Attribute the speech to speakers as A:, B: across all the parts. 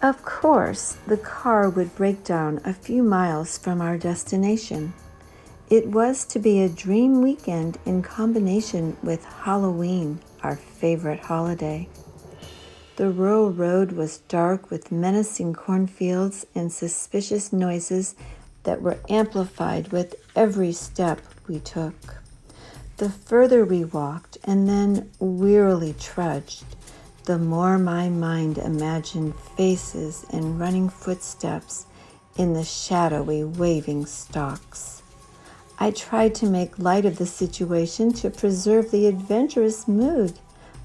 A: Of course, the car would break down a few miles from our destination. It was to be a dream weekend in combination with Halloween, our favorite holiday. The rural road was dark with menacing cornfields and suspicious noises that were amplified with every step we took. The further we walked and then wearily trudged, the more my mind imagined faces and running footsteps in the shadowy waving stalks. I tried to make light of the situation to preserve the adventurous mood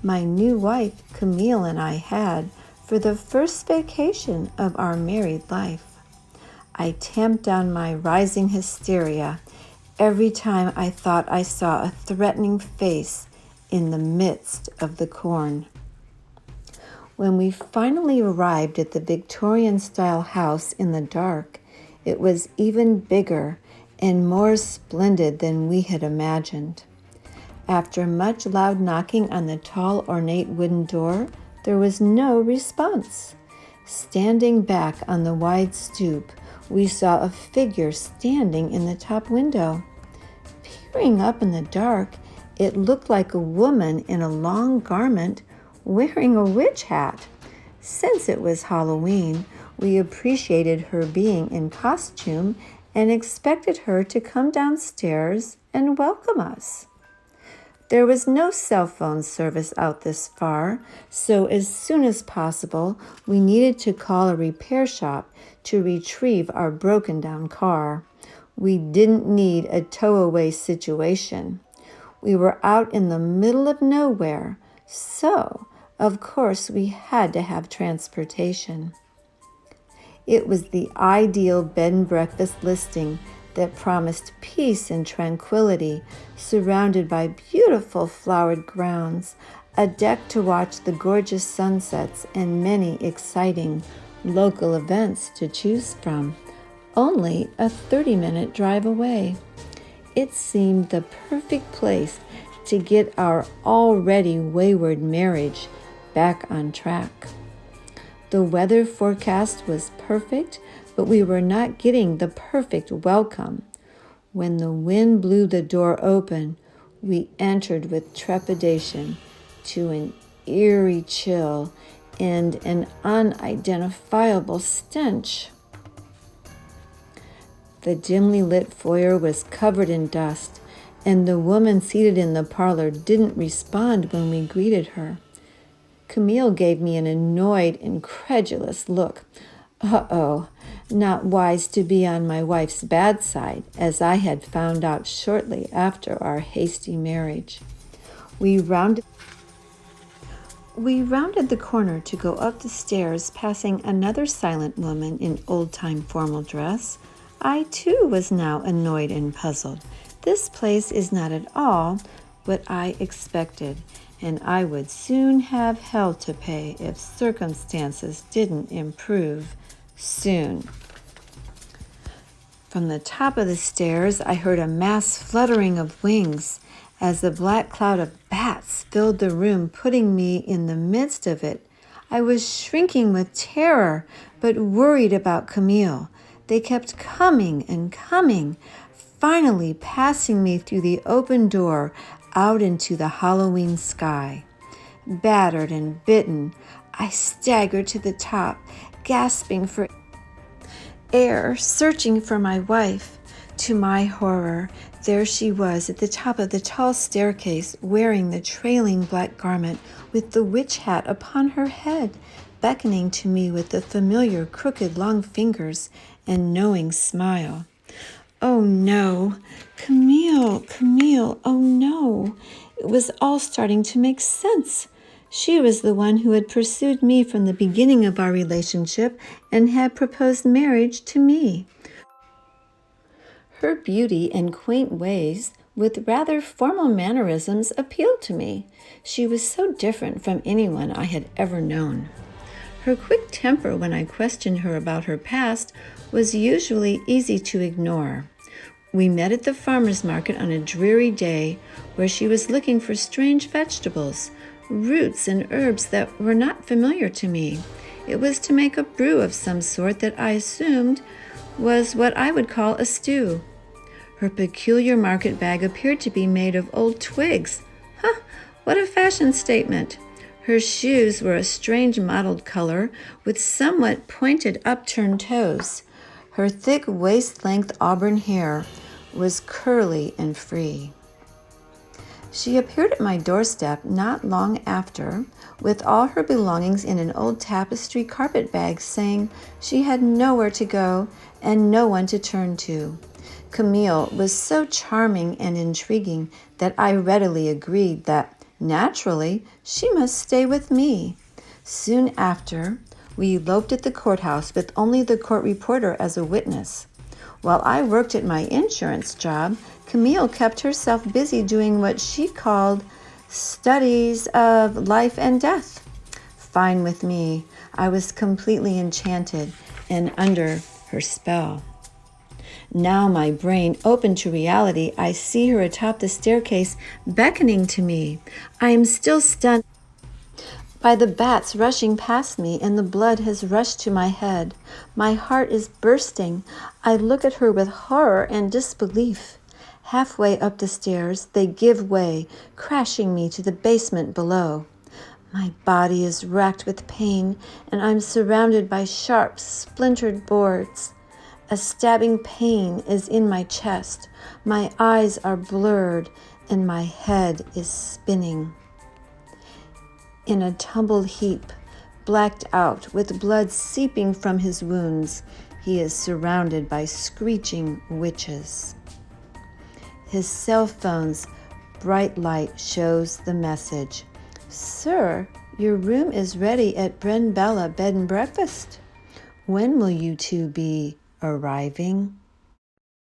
A: my new wife, Camille, and I had for the first vacation of our married life. I tamped down my rising hysteria every time I thought I saw a threatening face in the midst of the corn. When we finally arrived at the Victorian-style house in the dark, it was even bigger and more splendid than we had imagined. After much loud knocking on the tall, ornate wooden door, there was no response. Standing back on the wide stoop, we saw a figure standing in the top window. Peering up in the dark, it looked like a woman in a long garment wearing a witch hat. Since it was Halloween, we appreciated her being in costume and expected her to come downstairs and welcome us. There was no cell phone service out this far, so as soon as possible, we needed to call a repair shop to retrieve our broken down car. We didn't need a tow-away situation. We were out in the middle of nowhere, so of course we had to have transportation. It was the ideal bed and breakfast listing that promised peace and tranquility, surrounded by beautiful flowered grounds, a deck to watch the gorgeous sunsets, and many exciting local events to choose from, only a 30-minute drive away. It seemed the perfect place to get our already wayward marriage back on track. The weather forecast was perfect, but we were not getting the perfect welcome. When the wind blew the door open, we entered with trepidation to an eerie chill and an unidentifiable stench. The dimly lit foyer was covered in dust, and the woman seated in the parlor didn't respond when we greeted her. Camille gave me an annoyed, incredulous look. Uh-oh, not wise to be on my wife's bad side, as I had found out shortly after our hasty marriage. We rounded the corner to go up the stairs, passing another silent woman in old-time formal dress. I, too, was now annoyed and puzzled. This place is not at all what I expected, and I would soon have hell to pay if circumstances didn't improve soon. From the top of the stairs, I heard a mass fluttering of wings as the black cloud of bats filled the room, putting me in the midst of it. I was shrinking with terror, but worried about Camille. They kept coming and coming, finally passing me through the open door out into the Halloween sky. Battered and bitten, I staggered to the top, gasping for air, searching for my wife. To my horror, there she was at the top of the tall staircase, wearing the trailing black garment with the witch hat upon her head, beckoning to me with the familiar crooked long fingers and knowing smile. Oh no, Camille, oh no. It was all starting to make sense. She was the one who had pursued me from the beginning of our relationship and had proposed marriage to me. Her beauty and quaint ways, with rather formal mannerisms, appealed to me. She was so different from anyone I had ever known. Her quick temper when I questioned her about her past was usually easy to ignore. We met at the farmer's market on a dreary day where she was looking for strange vegetables, roots and herbs that were not familiar to me. It was to make a brew of some sort that I assumed was what I would call a stew. Her peculiar market bag appeared to be made of old twigs. Huh, what a fashion statement! Her shoes were a strange mottled color with somewhat pointed upturned toes. Her thick waist-length auburn hair was curly and free. She appeared at my doorstep not long after, with all her belongings in an old tapestry carpet bag, saying she had nowhere to go and no one to turn to. Camille was so charming and intriguing that I readily agreed that, naturally, she must stay with me. Soon after, we eloped at the courthouse with only the court reporter as a witness. While I worked at my insurance job, Camille kept herself busy doing what she called studies of life and death. Fine with me. I was completely enchanted and under her spell. Now my brain open to reality, I see her atop the staircase beckoning to me. I am still stunned by the bats rushing past me, and the blood has rushed to my head. My heart is bursting. I look at her with horror and disbelief. Halfway up the stairs, they give way, crashing me to the basement below. My body is racked with pain, and I'm surrounded by sharp, splintered boards. A stabbing pain is in my chest. My eyes are blurred, and my head is spinning. In a tumbled heap, blacked out, with blood seeping from his wounds, he is surrounded by screeching witches. His cell phone's bright light shows the message, "Sir, your room is ready at Bren Bella Bed and Breakfast. When will you two be arriving?"